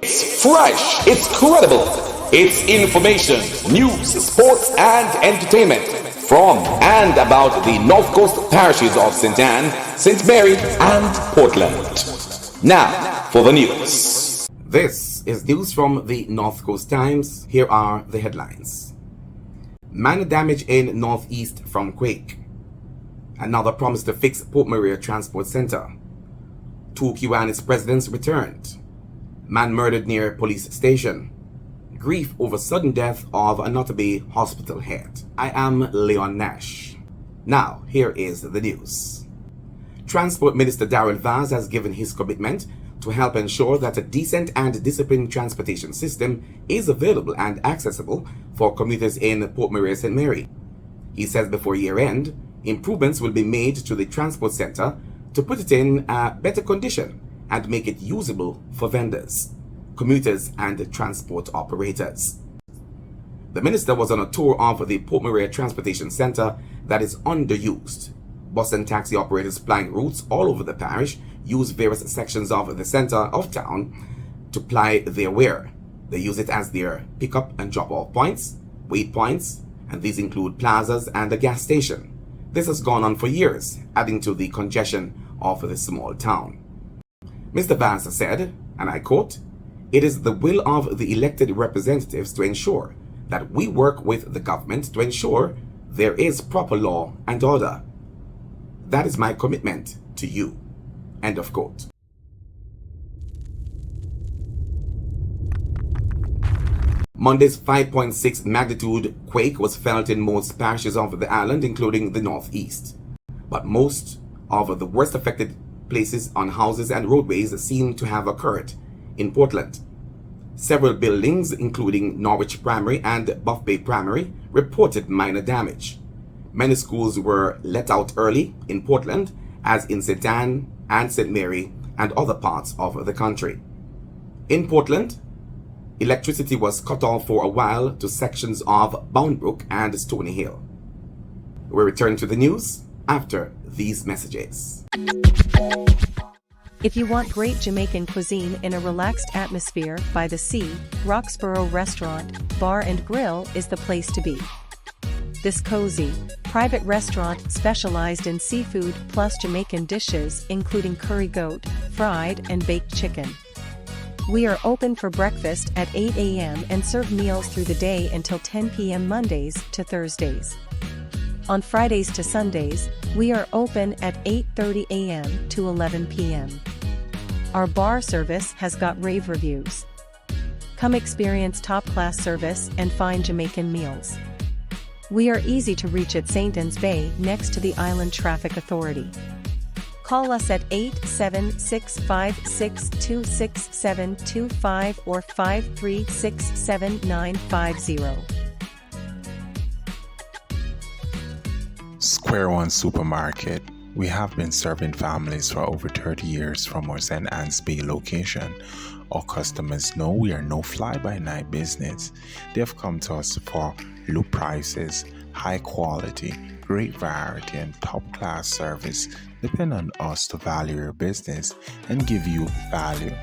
It's fresh, it's credible, it's information, news, sports, and entertainment from and about the North Coast parishes of St. Anne, St. Mary, and Portland. Now for the news. This is news from the North Coast Times. Here are the headlines. Minor damage in Northeast from quake. Another promise to fix Port Maria Transport Center. 2 Kiwanis presidents returned. Man murdered near police station. Grief over sudden death of Annotto Bay Hospital head. I am Leon Nash. Now, here is the news. Transport Minister Darrell Vaz has given his commitment to help ensure that a decent and disciplined transportation system is available and accessible for commuters in Port Maria St. Mary. He says before year end, improvements will be made to the transport center to put it in a better condition and make it usable for vendors, commuters, and transport operators. The minister was on a tour of the Port Maria Transportation Center that is underused. Bus and taxi operators plying routes all over the parish use various sections of the center of town to ply their ware. They use it as their pick-up and drop-off points, wait points, and these include plazas and a gas station. This has gone on for years, adding to the congestion of the small town. Mr. Vance said, and I quote, "It is the will of the elected representatives to ensure that we work with the government to ensure there is proper law and order. That is my commitment to you." End of quote. Monday's 5.6 magnitude quake was felt in most parishes of the island, including the northeast. But most of the worst affected places on houses and roadways seem to have occurred in Portland. Several buildings, including Norwich Primary and Buff Bay Primary, reported minor damage. Many schools were let out early in Portland, as in St. Anne and St. Mary and other parts of the country. In Portland, electricity was cut off for a while to sections of Boundbrook and Stony Hill. We return to the news after these messages. If you want great Jamaican cuisine in a relaxed atmosphere by the sea, Roxborough Restaurant, Bar and Grill is the place to be. This cozy, private restaurant specialized in seafood plus Jamaican dishes including curry goat, fried and baked chicken. We are open for breakfast at 8 a.m. and serve meals through the day until 10 p.m. Mondays to Thursdays. On Fridays to Sundays, we are open at 8:30 a.m. to 11 p.m. Our bar service has got rave reviews. Come experience top-class service and fine Jamaican meals. We are easy to reach at St. Anne's Bay next to the Island Traffic Authority. Call us at 87656266725 or 5367950. Square One Supermarket. We have been serving families for over 30 years from our St. Anne's Bay location. Our customers know we are no fly-by-night business. They have come to us for low prices, high quality, great variety, and top-class service. Depend on us to value your business and give you value.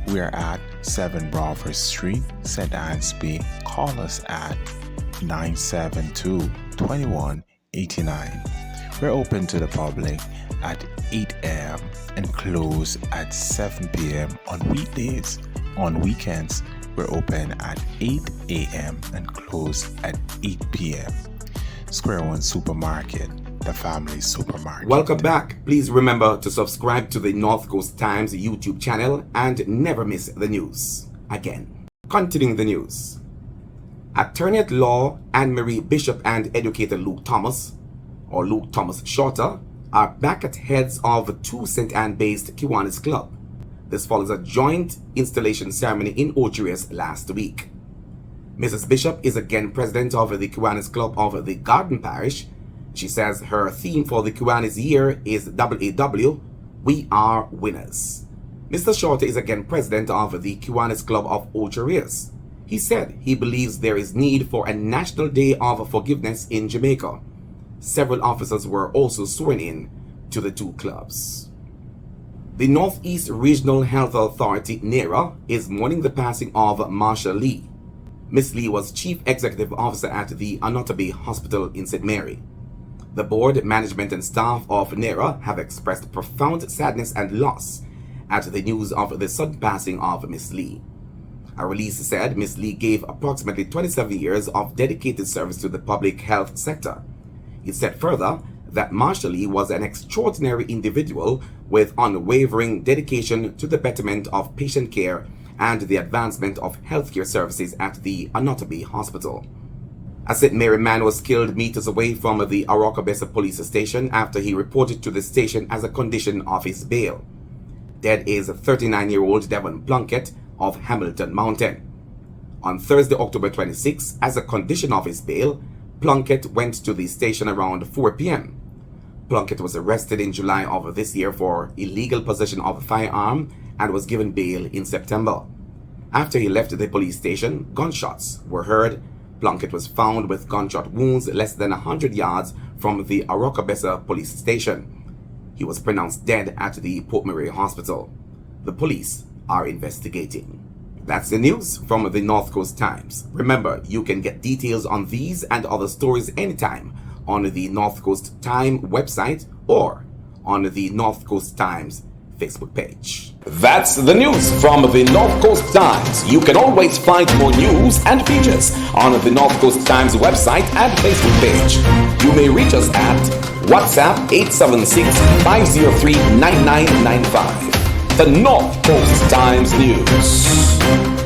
We are at 7 Brawford Street, St. Anne's Bay. Call us at 972-2189. We're open to the public at 8 a.m. and close at 7 p.m. on weekdays. On weekends, we're open at 8 a.m. and close at 8 p.m. Square One Supermarket, the family supermarket. Welcome back. Please remember to subscribe to the North Coast Times YouTube channel and never miss the news. Again, continuing the news. Attorney at law Anne-Marie Bishop and educator Luke Thomas, or Luke Thomas Shorter, are back at heads of 2 St. Anne-based Kiwanis Club. This follows a joint installation ceremony in Ocherius last week. Mrs. Bishop is again president of the Kiwanis Club of the Garden Parish. She says her theme for the Kiwanis year is WAW, We Are Winners. Mr. Shorter is again president of the Kiwanis Club of Ocherius. He said he believes there is need for a National Day of Forgiveness in Jamaica. Several officers were also sworn in to the 2 clubs. The Northeast Regional Health Authority, Nera, is mourning the passing of Marsha Lee. Miss Lee was Chief Executive Officer at the Annotto Bay Hospital in St. Mary. The board, management and staff of Nera have expressed profound sadness and loss at the news of the sudden passing of Miss Lee. A release said Miss Lee gave approximately 27 years of dedicated service to the public health sector. It said further that Marsha Lee was an extraordinary individual with unwavering dedication to the betterment of patient care and the advancement of healthcare services at the Annotto Bay Hospital. A St. Mary man was killed meters away from the Arokabesa police station after he reported to the station as a condition of his bail. Dead is 39-year-old Devon Plunkett of Hamilton Mountain. On Thursday, October 26, as a condition of his bail, Plunkett went to the station around 4 p.m. Plunkett was arrested in July of this year for illegal possession of a firearm and was given bail in September. After he left the police station, gunshots were heard. Plunkett was found with gunshot wounds less than 100 yards from the Arokabesa police station. He was pronounced dead at the Port Murray Hospital. The police are investigating. That's the news from the North Coast Times. Remember, you can get details on these and other stories anytime on the North Coast Times website or on the North Coast Times Facebook page. That's the news from the North Coast Times. You can always find more news and features on the North Coast Times website and Facebook page. You may reach us at WhatsApp 876-503-9995. The North Coast Times News.